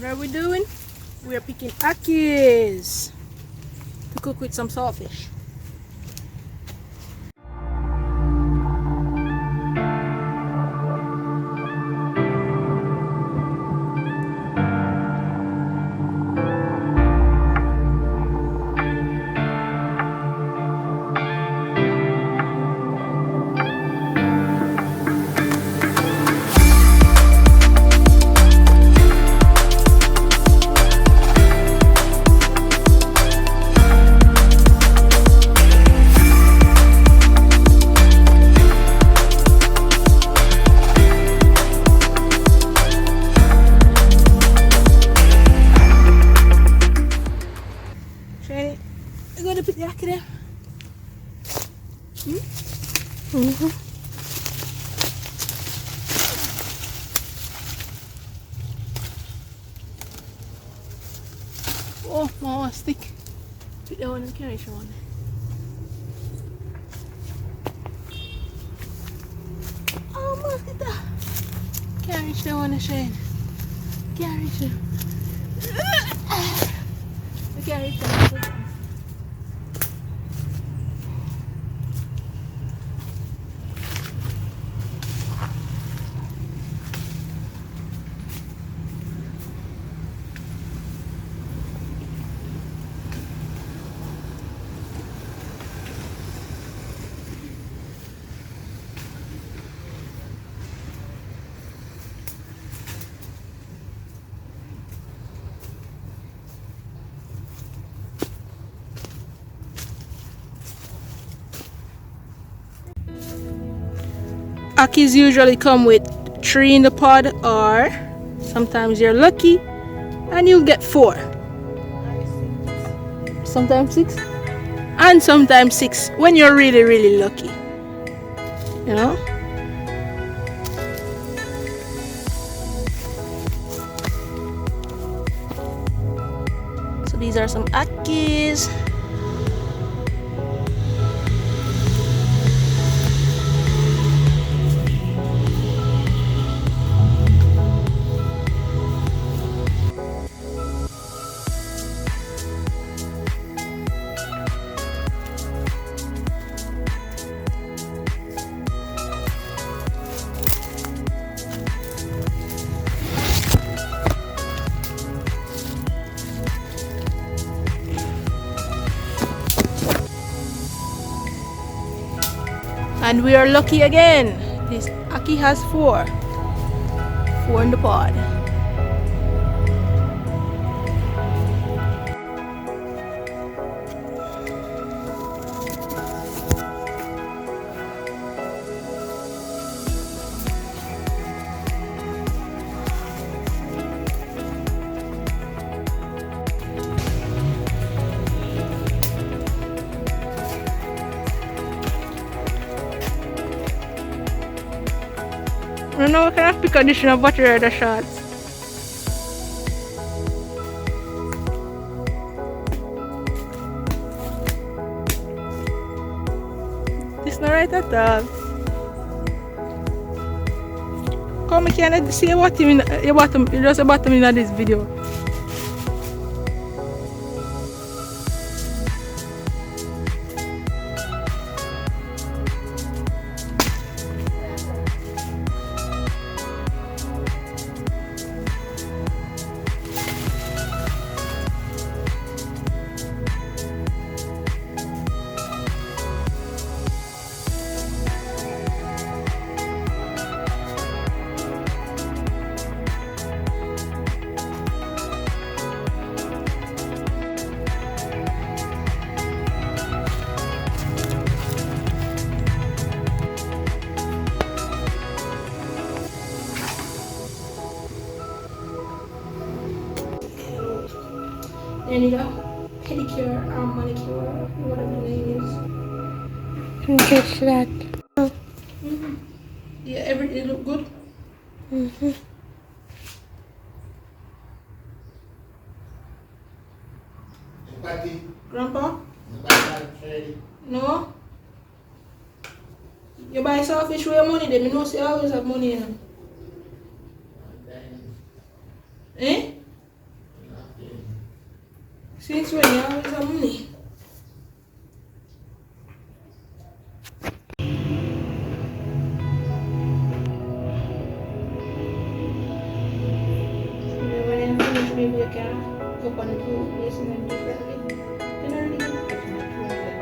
What are we doing? We are picking ackees to cook with some saltfish. You're going to put the ackee there? Oh, my stick. Put that one and carry it on. Oh, look at that. Carry it on, Shane. Carry it. Carry it on. Ackees usually come with 3 in the pod, or sometimes you're lucky and you'll get 4. Sometimes 6. And sometimes 6 when you're really, really lucky. You know? So these are some ackees. And we are lucky again. This ackee has 4. 4 in the pod. I don't know what kind of pick conditioner butter are the shots. This not right at all. Come, I can't see your bottom, just a bottom in this video. Then you go pedicure or manicure, whatever the name is. Just that. Yeah, everything look good. Grandpa? No? You buy saltfish with your money, then you know you always have money. Eh? Since when you always have money? When you finish, maybe you can go on the toothpaste and then differently. You know, really get my toilet.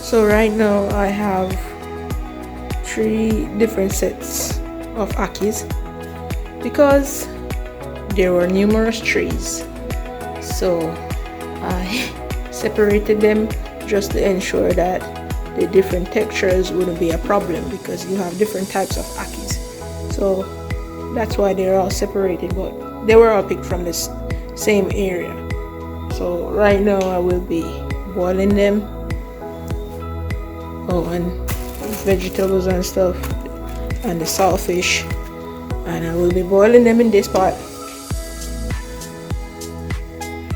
So right now I have 3 different sets of akis because there were numerous trees. So I separated them just to ensure that the different textures wouldn't be a problem because you have different types of akis. So that's why they're all separated, but they were all picked from this same area. So right now I will be boiling them. Oh, and vegetables and stuff, and the saltfish, and I will be boiling them in this pot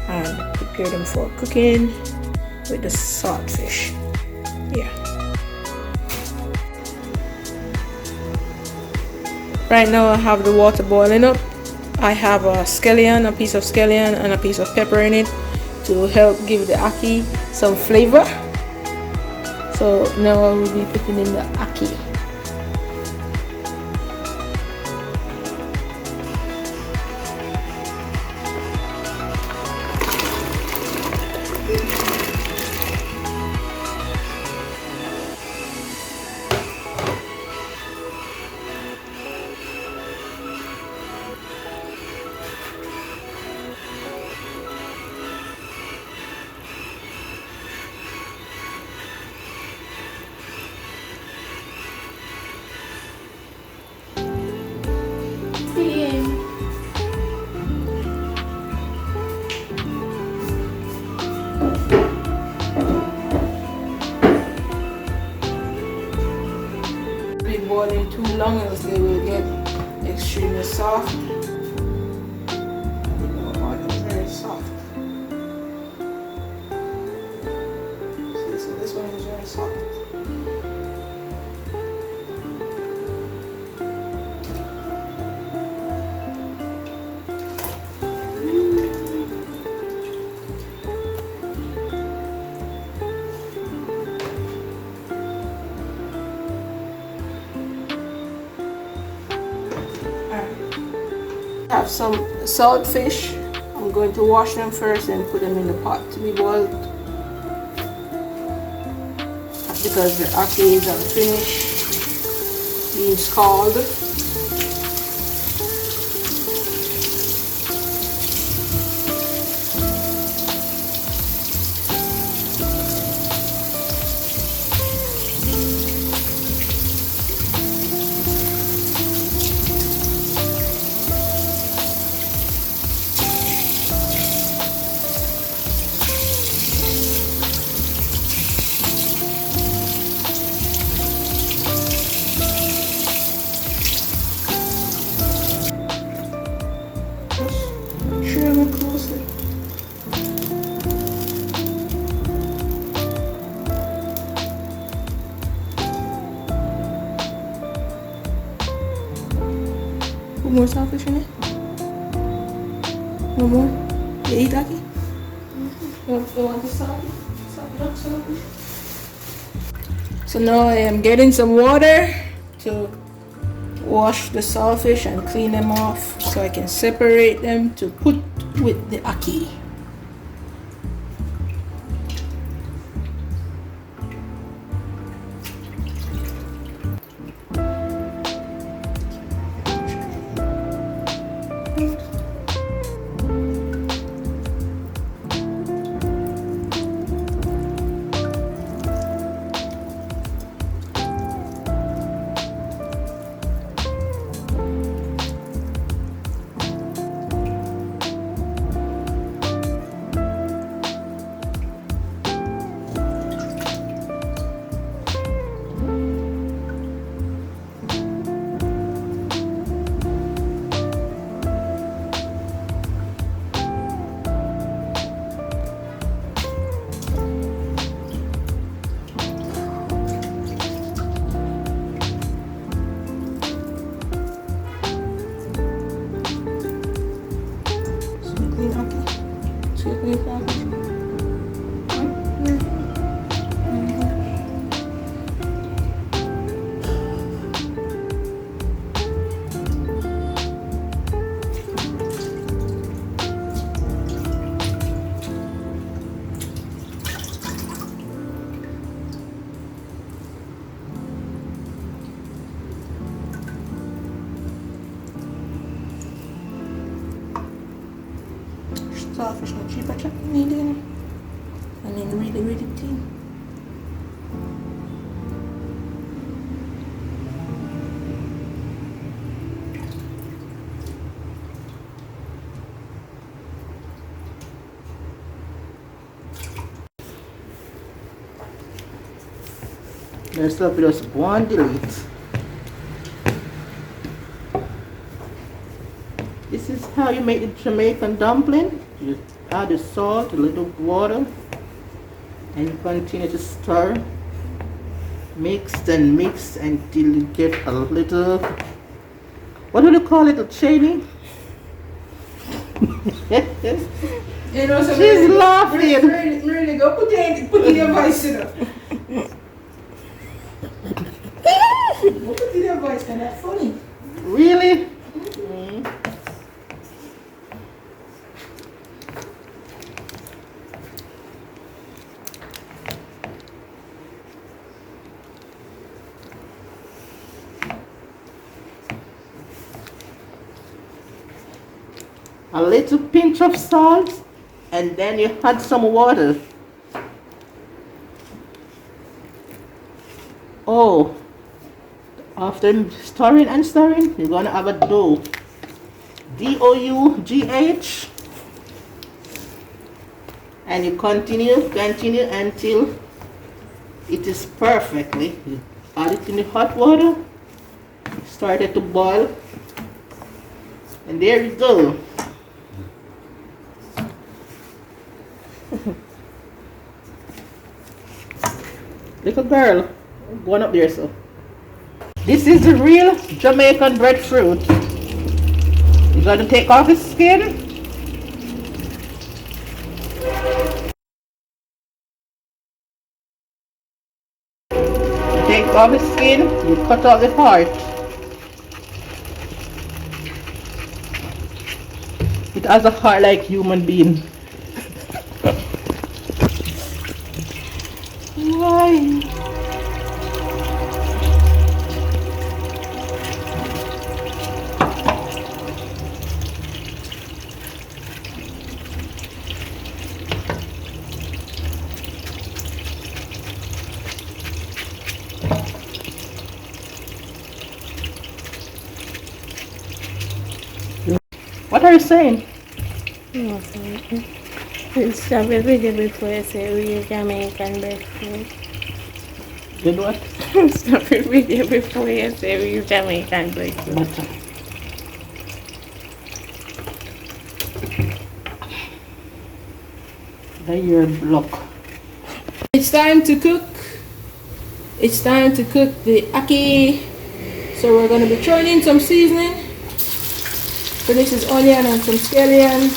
and prepare them for cooking with the saltfish. Yeah. Right now I have the water boiling up. I have a scallion, a piece of scallion, and a piece of pepper in it to help give the ackee some flavor. So now I will be putting in the ackee. Boiling too long else they will get extremely soft. Very soft. So this one is very soft. I have some saltfish. I'm going to wash them first and put them in the pot to be boiled because the ackee is unfinished being scalded. Put more saltfish in it? No more? You eat ackee? You want the saltfish? So now I am getting some water to wash the saltfish and clean them off so I can separate them to put with the ackee. Saltfish not cheap, I need it. And then really thin. Let's stop just one delete. This is how you make the Jamaican dumpling. You add the salt, a little water, and you continue to stir. Mix and mix until you get a little, what do you call it, a shady? You know, so she's laughing. Really go put in your voice, you know. Put in your voice, kind of funny. Really? A little pinch of salt, and then you add some water. Oh, after stirring and stirring, you're gonna have a dough. D-O-U-G-H. And you continue until it is perfectly. You add it in the hot water, start it to boil, and there you go. Little girl, going up there, so. This is the real Jamaican breadfruit. You're going to take off the skin. Take off the skin, you cut out the heart. It has a heart like human being. Why? What are you saying? Stop it video before you say real Jamaican breadfruit. Did what? Stop it video before you say real Jamaican breadfruit. Then your block. It's time to cook. It's time to cook the ackee. So we're going to be throwing in some seasoning. So this is onion and some scallion.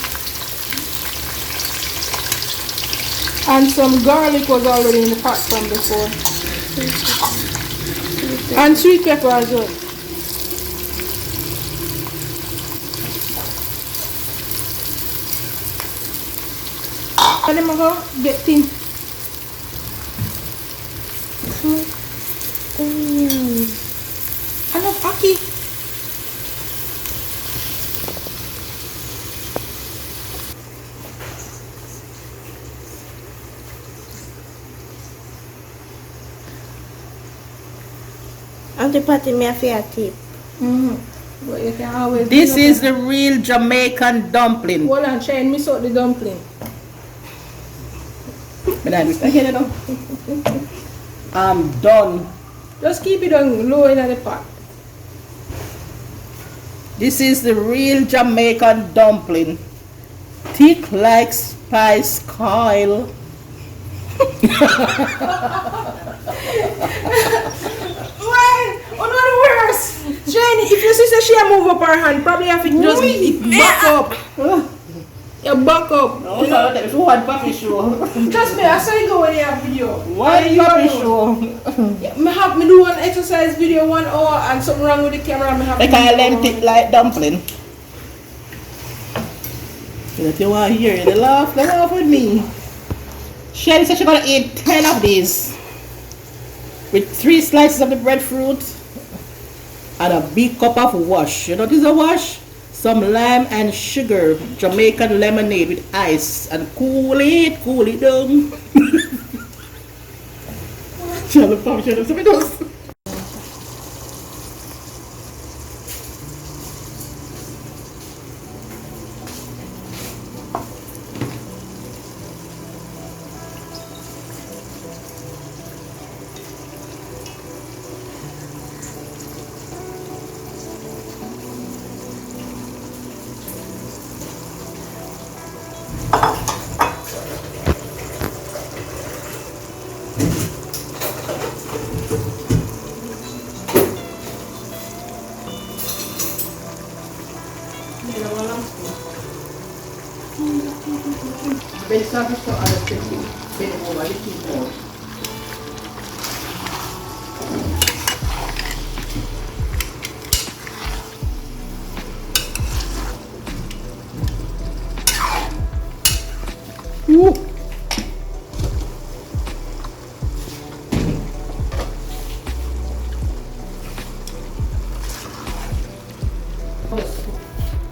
And some garlic was already in the pot from before. And sweet pepper as well. And then I go get thin. I love ackee. Auntie Patty, me a fair tip. But you can always. This is the real Jamaican dumpling. Hold on, try and miss out the dumpling. I'm done. Just keep it on low in the pot. This is the real Jamaican dumpling. Thick like spice coil. Why? Oh no, the worst. Jenny, if your sister she move up her hand, probably have to just back up. You back up. No, it's one puppy show. Trust me, I saw you go when you have video. One puppy show. Me do one exercise video 1 hour and something wrong with the camera. Me have They can length it like dumpling. If you want to hear it, they laugh with me. Shelly said she's gonna eat 10 of these with 3 slices of the breadfruit and a big cup of wash. You know what is a wash? Some lime and sugar, Jamaican lemonade with ice, and cool it down. Shall we do? Ben sabi ko alas 10, ben mo wali dito.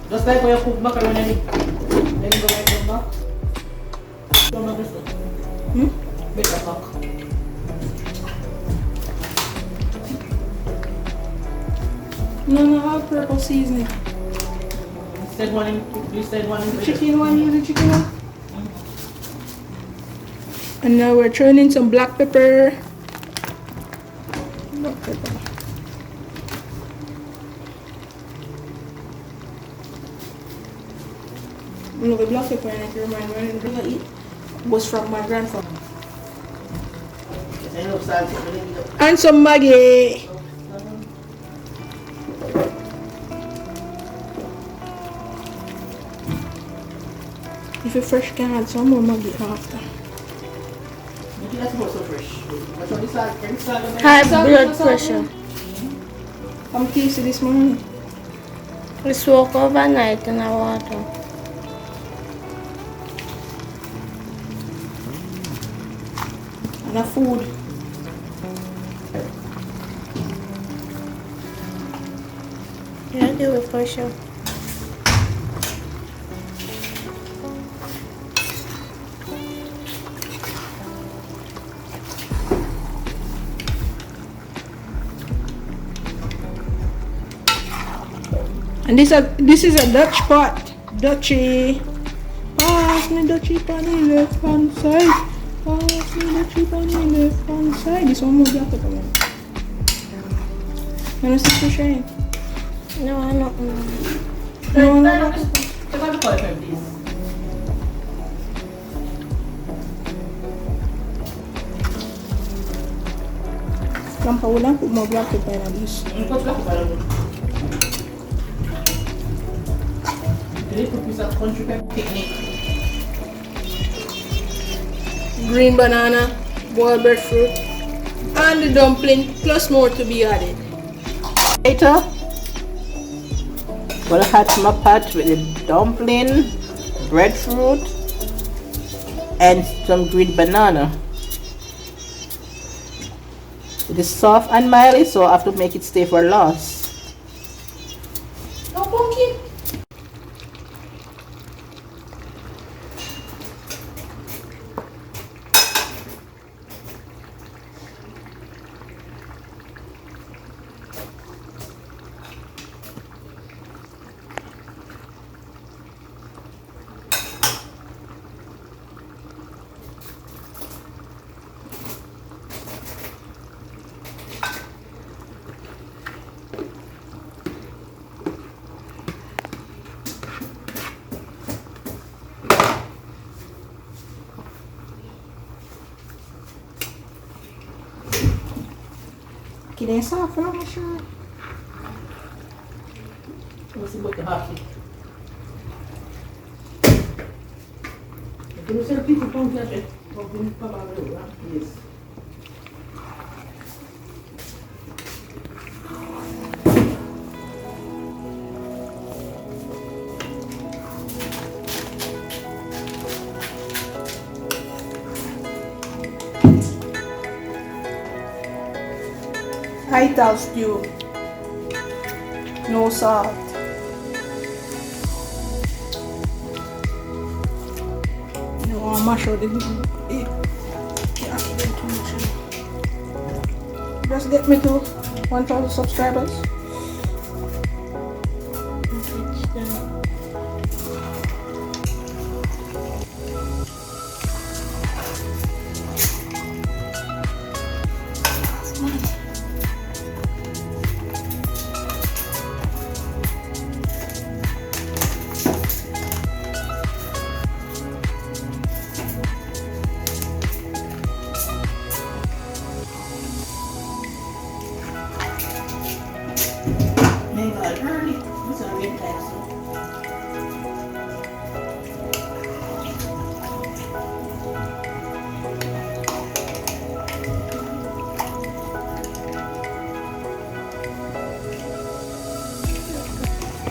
Just like when you cook macaroni, then you go like that. Better cook. No, all-purpose seasoning. Instead one in The chicken one, use the chicken one. And now we're throwing in some black pepper. Black pepper. Look, the black pepper and I can remind me when I eat was from my grandfather. And some Maggi. If you're fresh, can add some more Maggi after. High blood pressure. I'm tasty this morning. We soak overnight in the water. And a food. Yeah, do it for sure. And this is a Dutch pot. Dutchie. Pass me Dutchie on the left hand side. Pass me Dutchie on the left hand side. This one more black pepper. You want to see Shane? No, I don't know. No. Lampa ulang put more black pepper in this. Green banana, boiled breadfruit, and the dumpling, plus more to be added. Later, gonna hatch my pot with the dumpling, breadfruit, and some green banana. It is soft and mild, so I have to make it stay for last. No pumpkin. Ackee and Saltfish, I'm not sure. Let's see what the hot is. Can you say the people don't touch it? Yes. Ital stew. No salt. You want to mash out the just get me to 1,000 subscribers.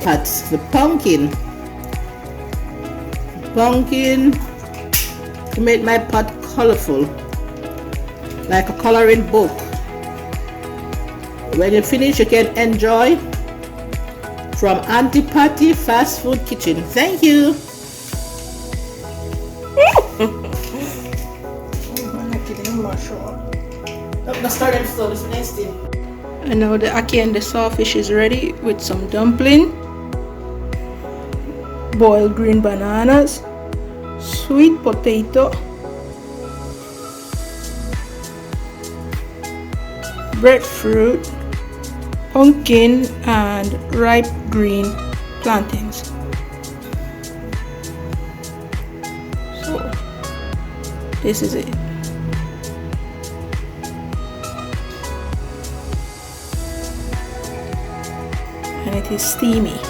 That's the pumpkin to make my pot colorful, like a coloring book. When you finish, you can enjoy from Auntie Patty Fast Food Kitchen. Thank you. And now the ackee and the saltfish is ready with some dumpling, boiled green bananas, sweet potato, breadfruit, pumpkin, and ripe green plantains. So this is it. And it is steamy.